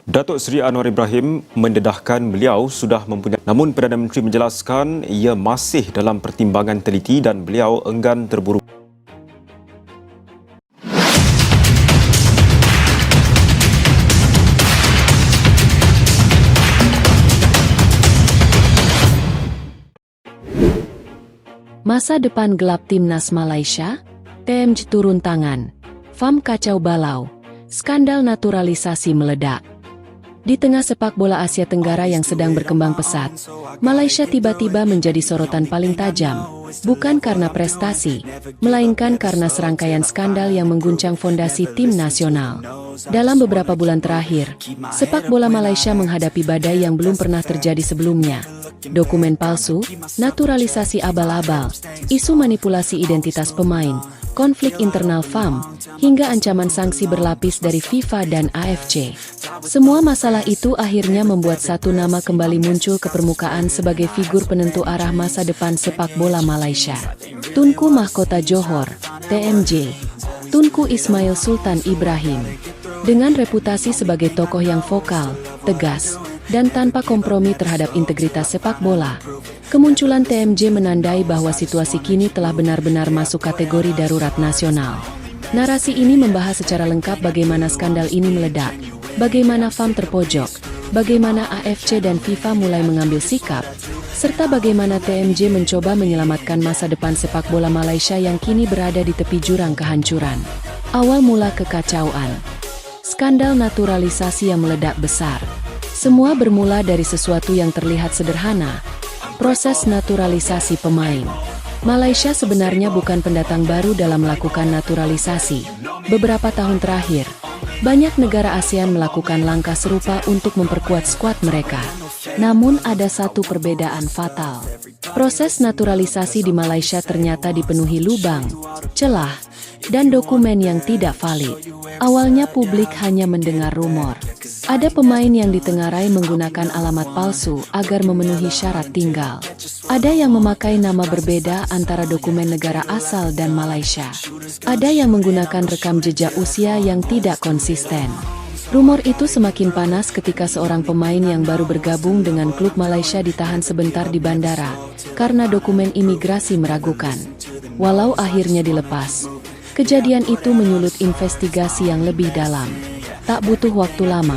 Datuk Seri Anwar Ibrahim mendedahkan beliau sudah mempunyai, namun Perdana Menteri menjelaskan ia masih dalam pertimbangan teliti dan beliau enggan terburu. Masa depan gelap Timnas Malaysia, TMJ turun tangan, FAM kacau balau, skandal naturalisasi meledak. Di tengah sepak bola Asia Tenggara yang sedang berkembang pesat, Malaysia tiba-tiba menjadi sorotan paling tajam, bukan karena prestasi, melainkan karena serangkaian skandal yang mengguncang fondasi tim nasional. Dalam beberapa bulan terakhir, sepak bola Malaysia menghadapi badai yang belum pernah terjadi sebelumnya. Dokumen palsu, naturalisasi abal-abal, isu manipulasi identitas pemain, konflik internal FAM, hingga ancaman sanksi berlapis dari FIFA dan AFC. Semua masalah itu akhirnya membuat satu nama kembali muncul ke permukaan sebagai figur penentu arah masa depan sepak bola Malaysia. Tunku Mahkota Johor, TMJ. Tunku Ismail Sultan Ibrahim. Dengan reputasi sebagai tokoh yang vokal, tegas, dan tanpa kompromi terhadap integritas sepak bola, kemunculan TMJ menandai bahwa situasi kini telah benar-benar masuk kategori darurat nasional. Narasi ini membahas secara lengkap bagaimana skandal ini meledak, bagaimana FAM terpojok, bagaimana AFC dan FIFA mulai mengambil sikap, serta bagaimana TMJ mencoba menyelamatkan masa depan sepak bola Malaysia yang kini berada di tepi jurang kehancuran. Awal mula kekacauan. Skandal naturalisasi yang meledak besar. Semua bermula dari sesuatu yang terlihat sederhana, proses naturalisasi pemain. Malaysia sebenarnya bukan pendatang baru dalam melakukan naturalisasi. Beberapa tahun terakhir, banyak negara ASEAN melakukan langkah serupa untuk memperkuat skuad mereka. Namun ada satu perbedaan fatal. Proses naturalisasi di Malaysia ternyata dipenuhi lubang, celah, dan dokumen yang tidak valid. Awalnya publik hanya mendengar rumor. Ada pemain yang ditengarai menggunakan alamat palsu agar memenuhi syarat tinggal. Ada yang memakai nama berbeda antara dokumen negara asal dan Malaysia. Ada yang menggunakan rekam jejak usia yang tidak konsisten. Rumor itu semakin panas ketika seorang pemain yang baru bergabung dengan klub Malaysia ditahan sebentar di bandara karena dokumen imigrasi meragukan. Walau akhirnya dilepas, kejadian itu menyulut investigasi yang lebih dalam. Tak butuh waktu lama,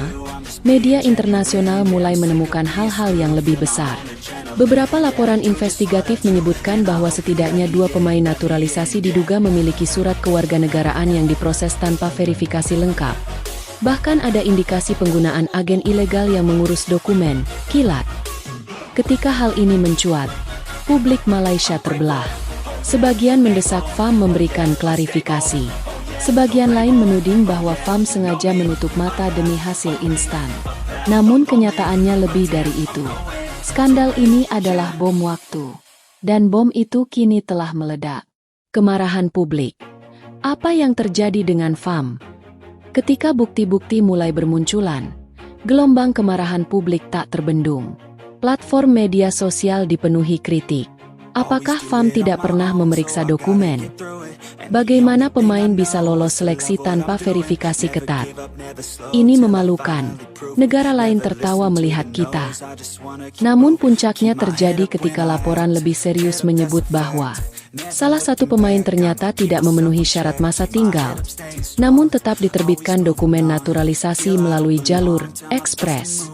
media internasional mulai menemukan hal-hal yang lebih besar. Beberapa laporan investigatif menyebutkan bahwa setidaknya 2 pemain naturalisasi diduga memiliki surat kewarganegaraan yang diproses tanpa verifikasi lengkap. Bahkan ada indikasi penggunaan agen ilegal yang mengurus dokumen, kilat. Ketika hal ini mencuat, publik Malaysia terbelah. Sebagian mendesak FAM memberikan klarifikasi. Sebagian lain menuding bahwa FAM sengaja menutup mata demi hasil instan. Namun kenyataannya lebih dari itu. Skandal ini adalah bom waktu. Dan bom itu kini telah meledak. Kemarahan publik. Apa yang terjadi dengan FAM? Ketika bukti-bukti mulai bermunculan, gelombang kemarahan publik tak terbendung. Platform media sosial dipenuhi kritik. Apakah FAM tidak pernah memeriksa dokumen? Bagaimana pemain bisa lolos seleksi tanpa verifikasi ketat? Ini memalukan. Negara lain tertawa melihat kita. Namun puncaknya terjadi ketika laporan lebih serius menyebut bahwa salah satu pemain ternyata tidak memenuhi syarat masa tinggal, namun tetap diterbitkan dokumen naturalisasi melalui jalur ekspres.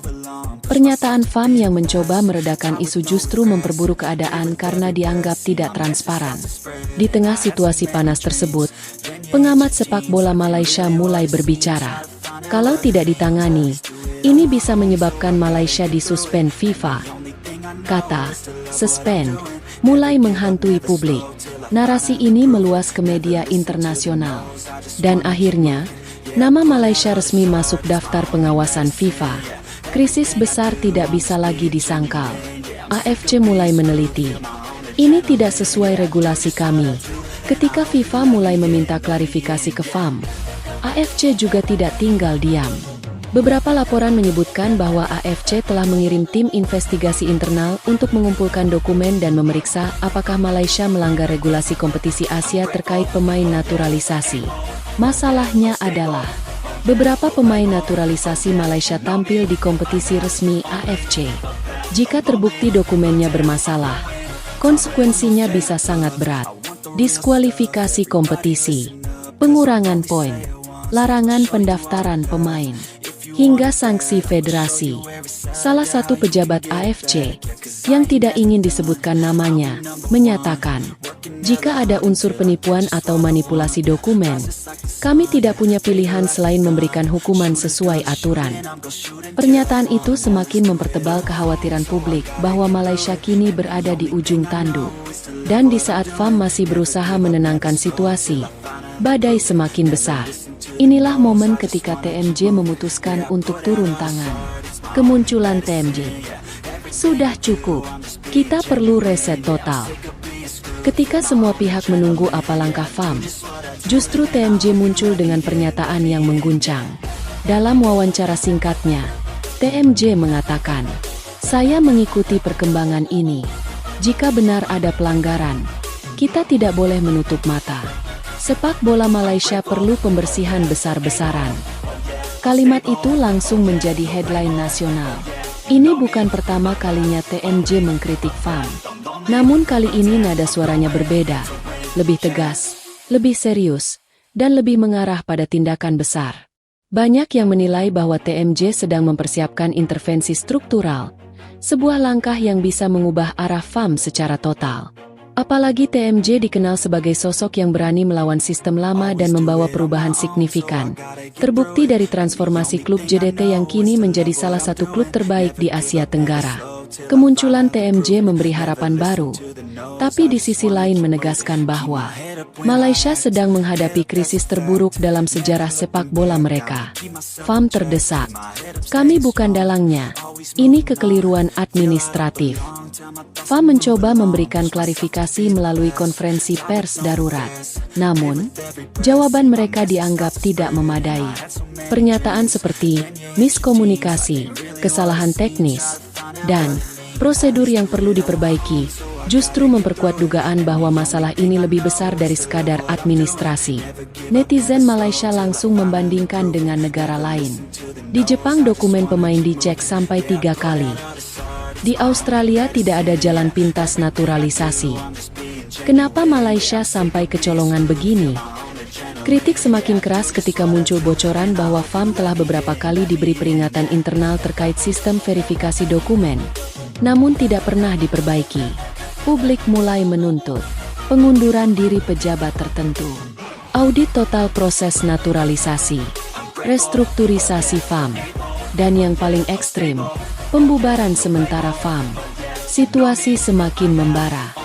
Pernyataan FAM yang mencoba meredakan isu justru memperburuk keadaan karena dianggap tidak transparan. Di tengah situasi panas tersebut, pengamat sepak bola Malaysia mulai berbicara. Kalau tidak ditangani, ini bisa menyebabkan Malaysia disuspend FIFA. Kata "suspend" mulai menghantui publik. Narasi ini meluas ke media internasional. Dan akhirnya, nama Malaysia resmi masuk daftar pengawasan FIFA. Krisis besar tidak bisa lagi disangkal. AFC mulai meneliti. Ini tidak sesuai regulasi kami. Ketika FIFA mulai meminta klarifikasi ke FAM, AFC juga tidak tinggal diam. Beberapa laporan menyebutkan bahwa AFC telah mengirim tim investigasi internal untuk mengumpulkan dokumen dan memeriksa apakah Malaysia melanggar regulasi kompetisi Asia terkait pemain naturalisasi. Masalahnya adalah, Beberapa pemain naturalisasi Malaysia tampil di kompetisi resmi AFC. Jika terbukti dokumennya bermasalah, konsekuensinya bisa sangat berat. Diskualifikasi kompetisi, pengurangan poin, larangan pendaftaran pemain, hingga sanksi federasi. Salah satu pejabat AFC, yang tidak ingin disebutkan namanya, menyatakan, jika ada unsur penipuan atau manipulasi dokumen, kami tidak punya pilihan selain memberikan hukuman sesuai aturan. Pernyataan itu semakin mempertebal kekhawatiran publik bahwa Malaysia kini berada di ujung tanduk. Dan di saat FAM masih berusaha menenangkan situasi, badai semakin besar. Inilah momen ketika TMJ memutuskan untuk turun tangan. Kemunculan TMJ. Sudah cukup. Kita perlu reset total. Ketika semua pihak menunggu apa langkah FAM, justru TMJ muncul dengan pernyataan yang mengguncang. Dalam wawancara singkatnya, TMJ mengatakan, "Saya mengikuti perkembangan ini. Jika benar ada pelanggaran, kita tidak boleh menutup mata. Sepak bola Malaysia perlu pembersihan besar-besaran." Kalimat itu langsung menjadi headline nasional. Ini bukan pertama kalinya TMJ mengkritik FAM. Namun kali ini nada suaranya berbeda, lebih tegas, lebih serius, dan lebih mengarah pada tindakan besar. Banyak yang menilai bahwa TMJ sedang mempersiapkan intervensi struktural, sebuah langkah yang bisa mengubah arah FAM secara total. Apalagi TMJ dikenal sebagai sosok yang berani melawan sistem lama dan membawa perubahan signifikan. Terbukti dari transformasi klub JDT yang kini menjadi salah satu klub terbaik di Asia Tenggara. Kemunculan TMJ memberi harapan baru, tapi di sisi lain menegaskan bahwa Malaysia sedang menghadapi krisis terburuk dalam sejarah sepak bola mereka. FAM terdesak. Kami bukan dalangnya. Ini kekeliruan administratif. FAM mencoba memberikan klarifikasi melalui konferensi pers darurat. Namun, jawaban mereka dianggap tidak memadai. Pernyataan seperti miskomunikasi, kesalahan teknis, dan prosedur yang perlu diperbaiki justru memperkuat dugaan bahwa masalah ini lebih besar dari sekadar administrasi. Netizen Malaysia langsung membandingkan dengan negara lain. Di Jepang dokumen pemain dicek sampai 3 kali. Di Australia tidak ada jalan pintas naturalisasi. Kenapa Malaysia sampai kecolongan begini? Kritik semakin keras ketika muncul bocoran bahwa FAM telah beberapa kali diberi peringatan internal terkait sistem verifikasi dokumen, namun tidak pernah diperbaiki. Publik mulai menuntut pengunduran diri pejabat tertentu, audit total proses naturalisasi, restrukturisasi FAM, dan yang paling ekstrim, pembubaran sementara FAM. Situasi semakin membara.